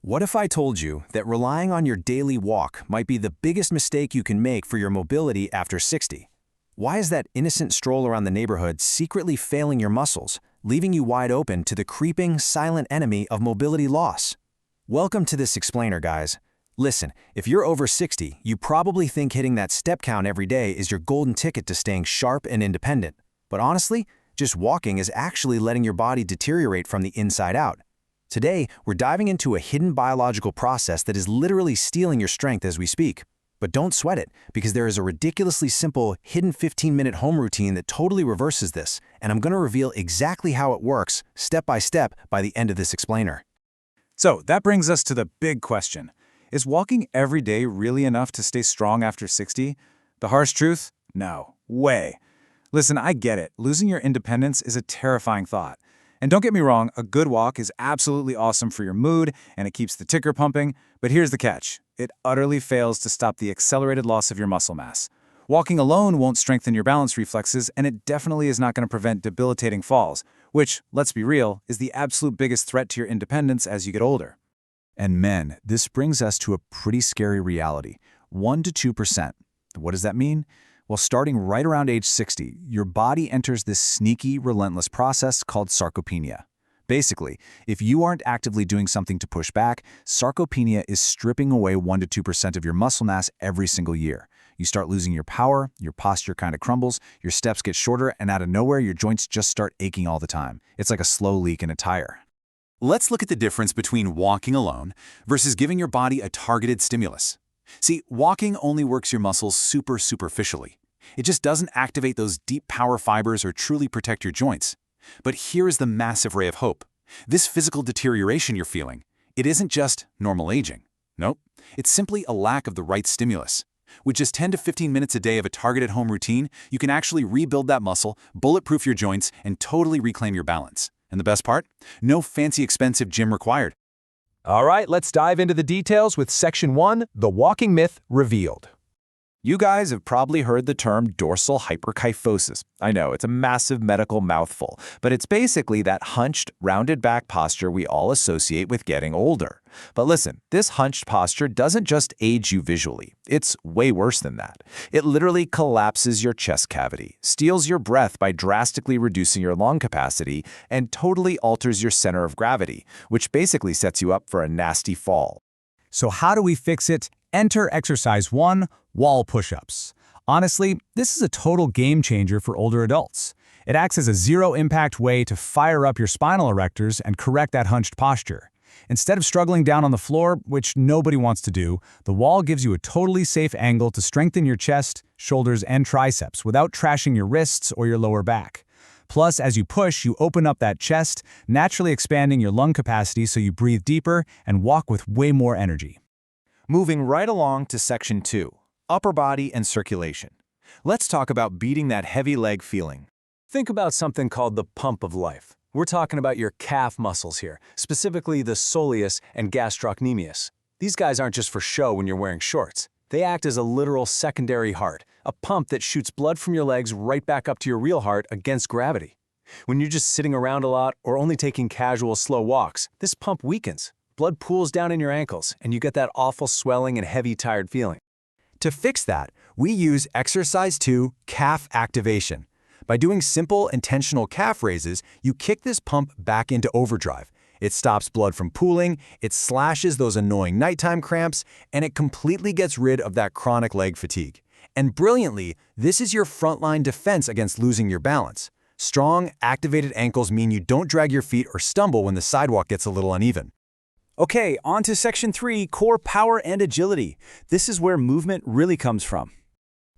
What if I told you that relying on your daily walk might be the biggest mistake you can make for your mobility after 60? Why is that innocent stroll around the neighborhood secretly failing your muscles, leaving you wide open to the creeping, silent enemy of mobility loss? Welcome to this explainer, guys. Listen, if you're over 60, you probably think hitting that step count every day is your golden ticket to staying sharp and independent. But honestly, just walking is actually letting your body deteriorate from the inside out. Today, we're diving into a hidden biological process that is literally stealing your strength as we speak. But don't sweat it, because there is a ridiculously simple, hidden 15-minute home routine that totally reverses this, and I'm going to reveal exactly how it works, step by step, by the end of this explainer. So that brings us to the big question. Is walking every day really enough to stay strong after 60? The harsh truth? No. Way. Listen, I get it. Losing your independence is a terrifying thought. And don't get me wrong, a good walk is absolutely awesome for your mood, and it keeps the ticker pumping, but here's the catch. It utterly fails to stop the accelerated loss of your muscle mass. Walking alone won't strengthen your balance reflexes, and it definitely is not going to prevent debilitating falls, which, let's be real, is the absolute biggest threat to your independence as you get older. And men, this brings us to a pretty scary reality. 1 to 2%. What does that mean? Well, starting right around age 60, your body enters this sneaky, relentless process called sarcopenia. Basically, if you aren't actively doing something to push back, sarcopenia is stripping away 1 to 2% of your muscle mass every single year. You start losing your power, your posture kind of crumbles, your steps get shorter, and out of nowhere, your joints just start aching all the time. It's like a slow leak in a tire. Let's look at the difference between walking alone versus giving your body a targeted stimulus. See, walking only works your muscles superficially. It just doesn't activate those deep power fibers or truly protect your joints. But here is the massive ray of hope. This physical deterioration you're feeling, it isn't just normal aging. Nope, it's simply a lack of the right stimulus. With just 10 to 15 minutes a day of a targeted home routine, you can actually rebuild that muscle, bulletproof your joints, and totally reclaim your balance. And the best part? No fancy expensive gym required. All right, let's dive into the details with Section 1, the walking myth revealed. You guys have probably heard the term dorsal hyperkyphosis. I know, it's a massive medical mouthful, but it's basically that hunched, rounded back posture we all associate with getting older. But listen, this hunched posture doesn't just age you visually. It's way worse than that. It literally collapses your chest cavity, steals your breath by drastically reducing your lung capacity, and totally alters your center of gravity, which basically sets you up for a nasty fall. So how do we fix it? Enter Exercise 1, wall push-ups. Honestly, this is a total game changer for older adults. It acts as a zero-impact way to fire up your spinal erectors and correct that hunched posture. Instead of struggling down on the floor, which nobody wants to do, the wall gives you a totally safe angle to strengthen your chest, shoulders, and triceps without trashing your wrists or your lower back. Plus, as you push, you open up that chest, naturally expanding your lung capacity so you breathe deeper and walk with way more energy. Moving right along to Section 2, upper body and circulation. Let's talk about beating that heavy leg feeling. Think about something called the pump of life. We're talking about your calf muscles here, specifically the soleus and gastrocnemius. These guys aren't just for show when you're wearing shorts. They act as a literal secondary heart, a pump that shoots blood from your legs right back up to your real heart against gravity. When you're just sitting around a lot or only taking casual, slow walks, this pump weakens. Blood pools down in your ankles, and you get that awful swelling and heavy, tired feeling. To fix that, we use Exercise 2, calf activation. By doing simple, intentional calf raises, you kick this pump back into overdrive. It stops blood from pooling, it slashes those annoying nighttime cramps, and it completely gets rid of that chronic leg fatigue. And brilliantly, this is your frontline defense against losing your balance. Strong, activated ankles mean you don't drag your feet or stumble when the sidewalk gets a little uneven. Okay, on to Section 3, core power and agility. This is where movement really comes from.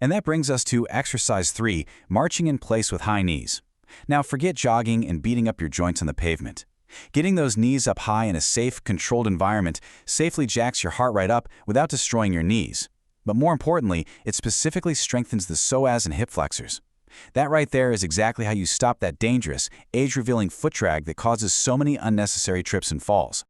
And that brings us to Exercise 3, marching in place with high knees. Now forget jogging and beating up your joints on the pavement. Getting those knees up high in a safe, controlled environment safely jacks your heart rate up without destroying your knees. But more importantly, it specifically strengthens the psoas and hip flexors. That right there is exactly how you stop that dangerous, age-revealing foot drag that causes so many unnecessary trips and falls.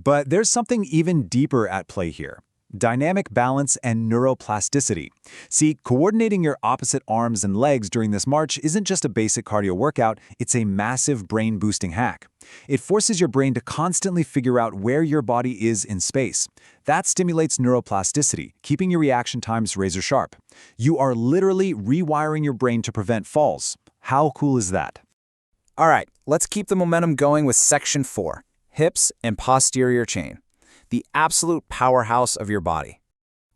But there's something even deeper at play here. dynamic balance, and neuroplasticity. See, coordinating your opposite arms and legs during this march isn't just a basic cardio workout, it's a massive brain-boosting hack. It forces your brain to constantly figure out where your body is in space. That stimulates neuroplasticity, keeping your reaction times razor sharp. You are literally rewiring your brain to prevent falls. How cool is that? All right, let's keep the momentum going with section 4, hips and posterior chain, the absolute powerhouse of your body.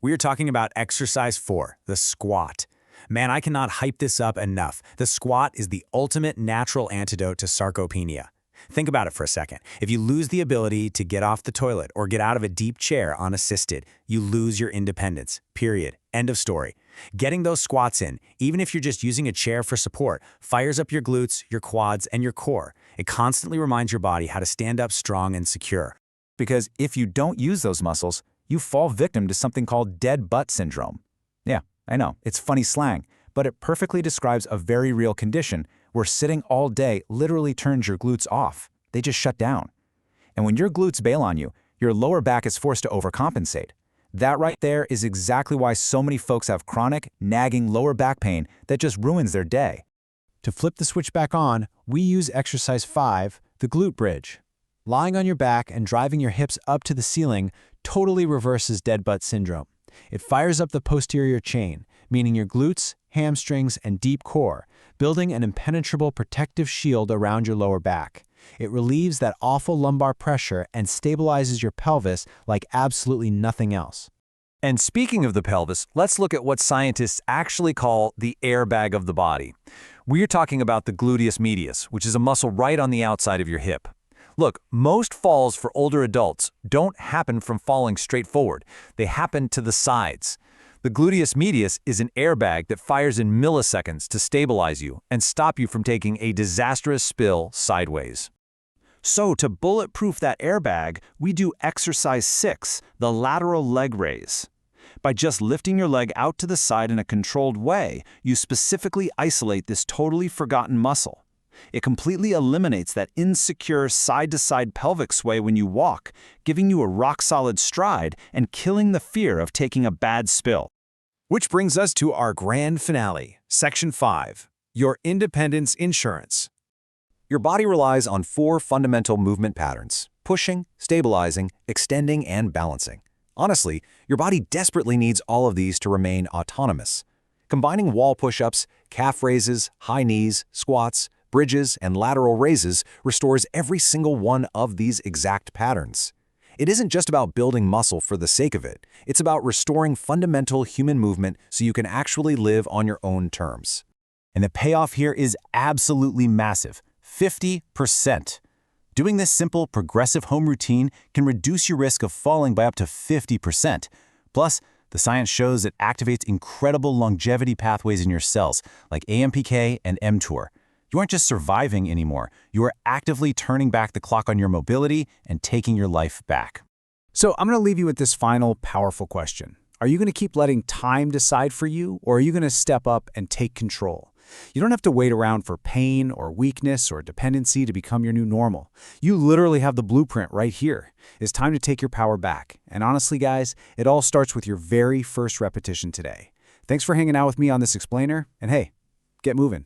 We are talking about exercise 4, the squat. Man, I cannot hype this up enough. The squat is the ultimate natural antidote to sarcopenia. Think about it for a second. If you lose the ability to get off the toilet or get out of a deep chair unassisted, you lose your independence. Period. End of story. Getting those squats in, even if you're just using a chair for support, fires up your glutes, your quads, and your core. It constantly reminds your body how to stand up strong and secure. Because if you don't use those muscles, you fall victim to something called dead butt syndrome. Yeah, I know, it's funny slang, but it perfectly describes a very real condition where sitting all day literally turns your glutes off. They just shut down. And when your glutes bail on you, your lower back is forced to overcompensate. That right there is exactly why so many folks have chronic, nagging lower back pain that just ruins their day. To flip the switch back on, we use exercise 5, the glute bridge. Lying on your back and driving your hips up to the ceiling totally reverses dead butt syndrome. It fires up the posterior chain, meaning your glutes, hamstrings, and deep core, building an impenetrable protective shield around your lower back. It relieves that awful lumbar pressure and stabilizes your pelvis like absolutely nothing else. And speaking of the pelvis, let's look at what scientists actually call the airbag of the body. We're talking about the gluteus medius, which is a muscle right on the outside of your hip. Look, most falls for older adults don't happen from falling straight forward. They happen to the sides. The gluteus medius is an airbag that fires in milliseconds to stabilize you and stop you from taking a disastrous spill sideways. So to bulletproof that airbag, we do exercise 6, the lateral leg raise. By just lifting your leg out to the side in a controlled way, you specifically isolate this totally forgotten muscle. It completely eliminates that insecure side-to-side pelvic sway when you walk, giving you a rock-solid stride and killing the fear of taking a bad spill. Which brings us to our grand finale, Section 5, your independence insurance. Your body relies on 4 fundamental movement patterns: pushing, stabilizing, extending, and balancing. Honestly, your body desperately needs all of these to remain autonomous. Combining wall push-ups, calf raises, high knees, squats, bridges, and lateral raises restores every single one of these exact patterns. It isn't just about building muscle for the sake of it. It's about restoring fundamental human movement so you can actually live on your own terms. And the payoff here is absolutely massive, 50%. Doing this simple, progressive home routine can reduce your risk of falling by up to 50%. Plus, the science shows it activates incredible longevity pathways in your cells, like AMPK and mTOR. You aren't just surviving anymore, you are actively turning back the clock on your mobility and taking your life back. So I'm going to leave you with this final powerful question. Are you going to keep letting time decide for you, or are you going to step up and take control? You don't have to wait around for pain or weakness or dependency to become your new normal. You literally have the blueprint right here. It's time to take your power back. And honestly, guys, it all starts with your very first repetition today. Thanks for hanging out with me on this explainer, and hey, get moving.